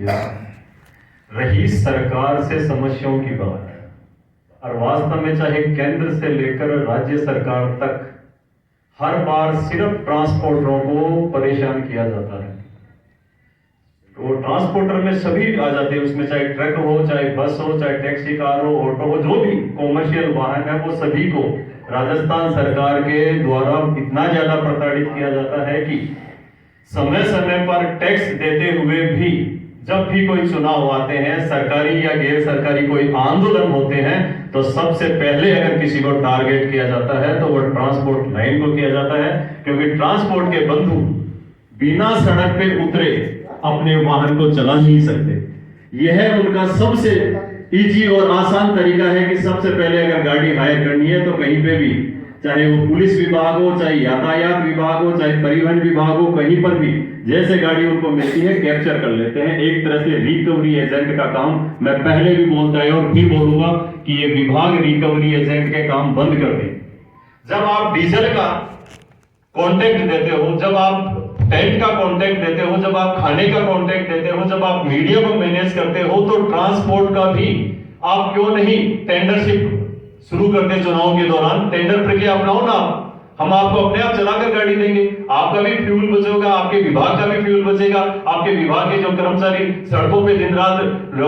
या रही सरकार से समस्याओं की बात, और वास्तव में चाहे केंद्र से लेकर राज्य सरकार तक हर बार सिर्फ ट्रांसपोर्टरों को परेशान किया जाता है। तो ट्रांसपोर्टर में सभी आ जाते हैं, उसमें चाहे ट्रक हो, चाहे बस हो, चाहे टैक्सी कार हो, ऑटो हो, जो भी कॉमर्शियल वाहन है, वो सभी को राजस्थान सरकार के द्वारा इतना ज्यादा प्रताड़ित किया जाता है कि समय समय पर टैक्स देते हुए भी जब भी कोई चुनाव आते हैं, सरकारी या गैर सरकारी कोई आंदोलन होते हैं, तो सबसे पहले अगर किसी को टारगेट किया जाता है तो वो ट्रांसपोर्ट लाइन को किया जाता है, क्योंकि ट्रांसपोर्ट के बंधु बिना सड़क पे उतरे अपने वाहन को चला नहीं सकते। यह उनका सबसे इजी और आसान तरीका है कि सबसे पहले अगर गाड़ी हायर करनी है तो कहीं पे भी, चाहे वो पुलिस विभाग हो, चाहे यातायात विभाग हो, चाहे परिवहन विभाग हो, कहीं पर भी जैसे गाड़ी उनको मिलती है कैप्चर कर लेते हैं। एक तरह से रिकवरी एजेंट का काम मैं पहले भी बोलता है और भी बोलूंगा कि ये विभाग रिकवरी एजेंट के काम बंद कर दे। जब आप डीजल का कॉन्ट्रैक्ट देते हो, जब आप टेंट का कॉन्ट्रैक्ट देते हो, जब आप खाने का कॉन्ट्रैक्ट देते हो, जब आप मीडिया को मैनेज करते हो, तो ट्रांसपोर्ट का भी आप क्यों नहीं टेंडरशिप शुरू करते चुनाव के दौरान? टेंडर प्रक्रिया अपनाओ ना, हम आपको अपने आप चलाकर गाड़ी देंगे, आपका भी फ्यूल बचेगा, आपके विभाग का भी फ्यूल बचेगा, आपके विभाग के जो कर्मचारी सड़कों पे दिन रात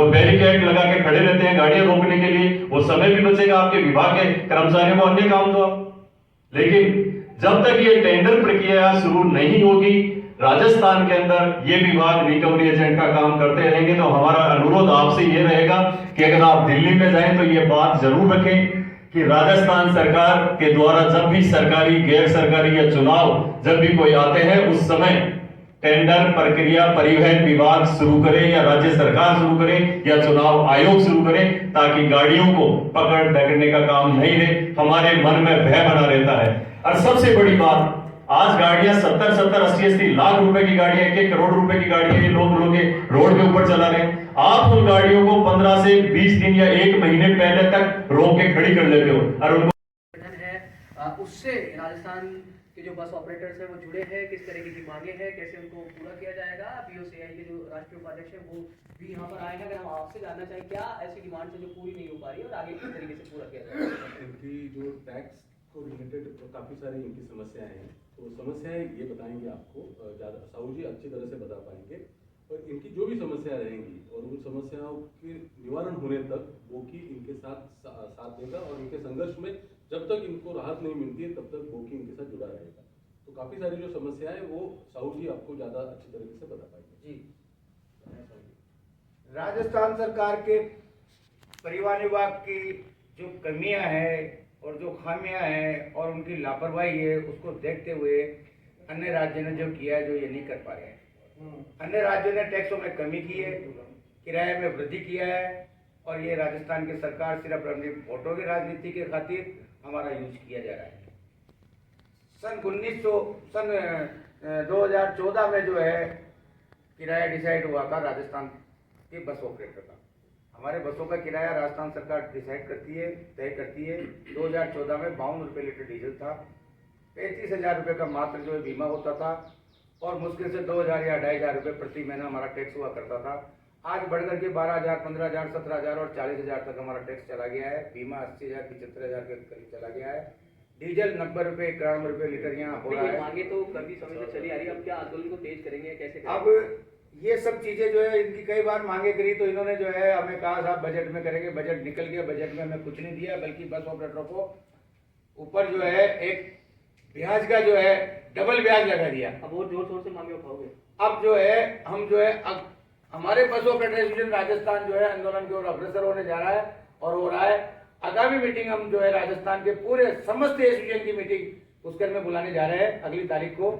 बैरिकेड लगा के खड़े रहते हैं गाड़ियां रोकने के लिए, वो समय भी बचेगा, आपके विभाग के कर्मचारियों को अन्य काम दो। लेकिन जब तक ये टेंडर प्रक्रिया शुरू नहीं होगी, राजस्थान के अंदर ये विभाग रिकवरी एजेंट का काम करते रहेंगे। तो हमारा अनुरोध आपसे ये रहेगा कि अगर आप दिल्ली में जाएं तो ये बात जरूर रखें कि राजस्थान सरकार के द्वारा जब भी सरकारी, गैर सरकारी या चुनाव जब भी कोई आते हैं, उस समय टेंडर प्रक्रिया परिवहन विभाग शुरू करे या राज्य सरकार शुरू करे या चुनाव आयोग शुरू करे, ताकि गाड़ियों को पकड़ पकड़ने का काम नहीं रहे, हमारे मन में भय बना रहता है। और सबसे बड़ी बात, आज गाड़ियां 70-70, 80-80 लाख रुपए की गाड़ियां, 1 करोड़ रुपए की गाड़ियां ये लोग रोड के ऊपर चला रहे हैं। आप उन गाड़ियों को 15 से 20 दिन या 1 महीने पहले तक रोक के खड़ी कर लेते हो और उनको उससे राजस्थान के जो बस ऑपरेटर्स हैं वो जुड़े हैं, किस तरीके की मांगे हैं, कैसे उनको पूरा किया जाएगा? बीओसीआई के जो राष्ट्रीय उपाध्यक्ष हैं वो भी यहाँ पर आएंगे। अगर हम आपसे जानना चाहें क्या ऐसी डिमांड है जो पूरी नहीं हो पा रही है और आगे किस तरीके से पूरा किया जाएगा? इनकी जो टैक्स को रिलेटेड काफ़ी सारी इनकी समस्याएं हैं, तो समस्याएं ये बताएंगे आपको, ज़्यादा साहू जी अच्छी तरह से बता पाएंगे। और इनकी जो भी समस्याएं रहेंगी और उन समस्याओं के निवारण होने तक बोकी इनके साथ देगा, और इनके संघर्ष में जब तक इनको राहत नहीं मिलती है तब तक बोकी इनके साथ जुड़ा रहेगा। तो काफ़ी सारी जो समस्याएं हैं वो साहू जी आपको ज़्यादा अच्छी तरीके से बता पाएंगे। जी, राजस्थान सरकार के परिवहन विभाग की जो कमियां हैं और जो खामियां हैं और उनकी लापरवाही है, उसको देखते हुए अन्य राज्यों ने जो किया है, जो ये नहीं कर पा रहे हैं। अन्य राज्यों ने टैक्सों में कमी की है, किराए में वृद्धि किया है, और ये राजस्थान की सरकार सिर्फ अपनी वोटों की राजनीति के खातिर हमारा यूज किया जा रहा है। सन 2014 में जो है किराया डिसाइड हुआ था राजस्थान के बस ऑपरेटर का। हमारे बसों का किराया राजस्थान सरकार डिसाइड करती है, तय करती है। 2014 में 52 रुपये लीटर डीजल था, 35,000 रुपये का मात्र जो है बीमा होता था, और मुश्किल से 2,000 या 2,500 रुपये प्रति महीना हमारा टैक्स हुआ करता था। आज बढ़कर के 12,000, 15,000, 17,000 और 40,000 तक हमारा टैक्स चला गया है। बीमा 80,000, 75,000 के करीब चला गया है। डीजल 90 रुपये, 91 रुपये लीटर यहाँ हो रहा है। मांगे तो कभी समय से चली आ रही है, अब क्या आंदोलन को तेज करेंगे, कैसे करेंगे? अब ये सब चीजें जो है इनकी कई बार मांगे करी, तो इन्होंने जो है हमें कहा साहब बजट में करेंगे, बजट निकल गया, बजट में हमें कुछ नहीं दिया, बल्कि बस ऑपरेटरों को ऊपर जो है एक ब्याज का जो है डबल ब्याज लगा दिया। अब और जोर शोर से मांगे उठाओगे? अब जो है हम जो है अब हमारे बस ऑपरेटर एसोसिएशन राजस्थान जो है आंदोलन की ओर अग्रसर होने जा रहा है और हो रहा है। आगामी मीटिंग हम जो है राजस्थान के पूरे समस्त एसोसिएशन की मीटिंग पुष्कर में बुलाने जा रहे हैं अगली तारीख को।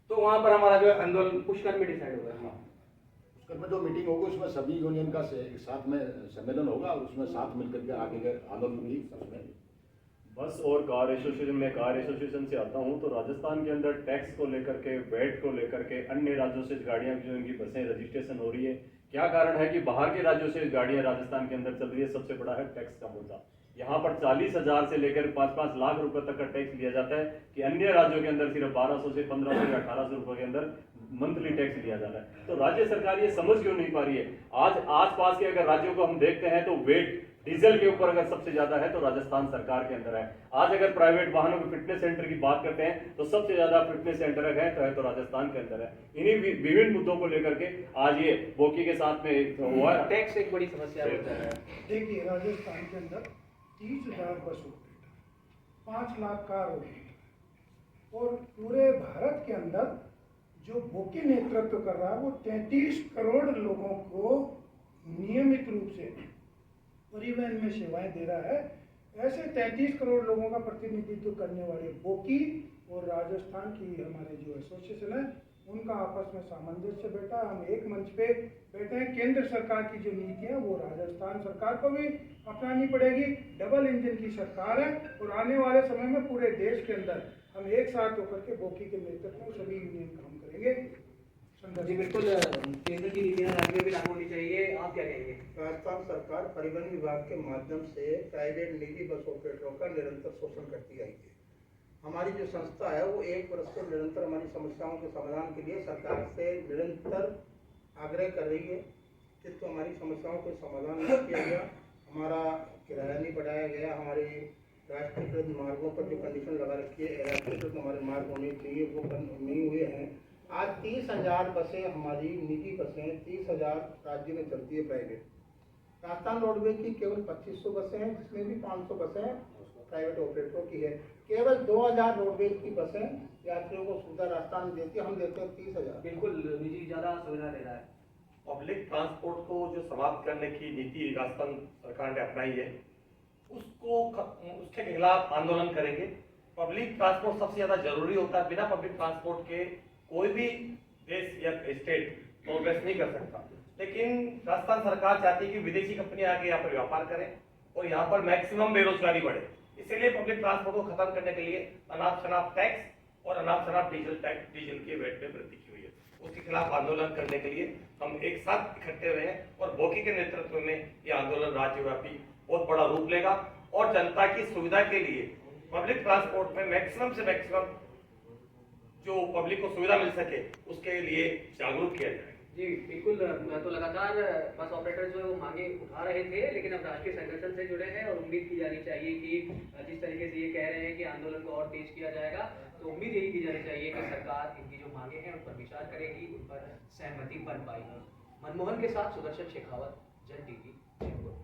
तो वहां पर हमारा जो है आंदोलन पुष्कर में डिसाइड होगा। हाँ, पुष्कर में जो मीटिंग होगी उसमें सभी यूनियन का साथ में सम्मेलन होगा और उसमें साथ मिलकर के आगे के आंदोलन की उसमें बस और कार एसोसिएशन में, कार एसोसिएशन से आता हूं, तो राजस्थान के अंदर टैक्स को लेकर के, वेट को लेकर के, अन्य राज्यों से गाड़ियां जो इनकी बसें रजिस्ट्रेशन हो रही है, क्या कारण है कि बाहर के राज्यों से गाड़ियां राजस्थान के अंदर चल रही है? सबसे बड़ा है टैक्स का मुद्दा। यहाँ पर 40,000 से लेकर 5-5 लाख रुपए तक का टैक्स लिया जाता है कि अन्य राज्यों के अंदर सिर्फ 1200 से 1500 या 1800 रुपए के अंदर मंथली टैक्स लिया जा रहा है। तो राज्य सरकार ये समझ क्यों नहीं पा रही है? आज आसपास के अगर राज्यों को हम देखते हैं तो वेट डीजल के ऊपर अगर सबसे ज्यादा है तो राजस्थान सरकार के अंदर है। आज अगर प्राइवेट वाहनों के फिटनेस सेंटर की बात करते हैं तो सबसे ज्यादा फिटनेस सेंटर है तो राजस्थान के अंदर है। इन्हीं विभिन्न मुद्दों को लेकर के आज ये बोकी के साथ में हुआ है। टैक्स एक बड़ी समस्या होता है। देखिए, राजस्थान के अंदर 30,000 bus operator, 5 lakh car operator और पूरे भारत के अंदर जो बोकी नेतृत्व कर रहा है वो 33 करोड़ लोगों को नियमित रूप से परिवहन में सेवाएं दे रहा है। ऐसे 33 करोड़ लोगों का प्रतिनिधित्व करने वाले बोकी और राजस्थान की हमारे जो एसोसिएशन है उनका आपस में सामंजस्य बैठा, हम एक मंच पे बैठे हैं। केंद्र सरकार की जो नीति है वो राजस्थान सरकार को भी अपनानी पड़ेगी। डबल इंजन की सरकार है और आने वाले समय में पूरे देश के अंदर हम एक साथ होकर के बोकी के नेतृत्व में सभी यूनियन काम करेंगे। जी बिल्कुल, केंद्र की नीतियां राज्य में भी लागू होनी चाहिए, आप क्या कहेंगे? राजस्थान सरकार परिवहन विभाग के माध्यम से प्राइवेट निजी बस ऑपरेटरों का निरंतर शोषण करती आई है। हमारी जो संस्था है वो 1 वर्ष से निरंतर हमारी समस्याओं के समाधान के लिए सरकार से निरंतर आग्रह कर रही है। जिसको हमारी समस्याओं को समाधान नहीं किया गया, हमारा किराया नहीं बढ़ाया गया, हमारे राष्ट्रीयकृत मार्गों पर जो कंडीशन लगा रखी है राष्ट्रीयकृत हमारे मार्ग होने चाहिए वो नहीं हुए हैं। आज 30,000 बसें हमारी निजी बसें 30,000 राज्य में चलती है प्राइवेट। राजस्थान रोडवेज की केवल 2500 बसें हैं जिसमें भी 500 बसें प्राइवेट ऑपरेटरों की है। केवल 2,000 रोडवेज की बसें यात्रियों को सुविधा राजस्थान देती है, हम देते हैं 30,000। बिल्कुल, निजी ज़्यादा सुविधा दे रहा है। पब्लिक ट्रांसपोर्ट को जो समाप्त करने की नीति राजस्थान सरकार ने अपनाई है उसके खिलाफ आंदोलन करेंगे। पब्लिक ट्रांसपोर्ट सबसे ज्यादा जरूरी होता है। बिना पब्लिक ट्रांसपोर्ट के कोई भी देश या स्टेट प्रोग्रेस नहीं कर सकता। लेकिन राजस्थान सरकार चाहती है कि विदेशी कंपनियां आके यहाँ पर व्यापार करें और यहाँ पर मैक्सिमम बेरोजगारी बढ़े। इसीलिए पब्लिक ट्रांसपोर्ट को खत्म करने के लिए अनाप शनाप टैक्स और अनाप शनाप डीजल के वेट में वृद्धि की हुई है। उसके खिलाफ आंदोलन करने के लिए हम एक साथ इकट्ठे हुए हैं और बोकी के नेतृत्व में ये आंदोलन राज्यव्यापी बहुत बड़ा रूप लेगा और जनता की सुविधा के लिए पब्लिक ट्रांसपोर्ट में मैक्सिमम से मैक्सिमम जो पब्लिक को सुविधा मिल सके उसके लिए जागरूक किया जाए। जी बिल्कुल, तो लगातार बस ऑपरेटर जो है वो मांगे उठा रहे थे, लेकिन अब राष्ट्रीय संगठन से जुड़े हैं और उम्मीद की जानी चाहिए कि जिस तरीके से ये कह रहे हैं कि आंदोलन को और तेज किया जाएगा, तो उम्मीद यही की जानी चाहिए कि सरकार इनकी जो मांगे हैं उन पर विचार करेगी, उन पर सहमति बन पाएगी। मनमोहन के साथ सुदर्शन शेखावत, जन टीवी, जयपुर।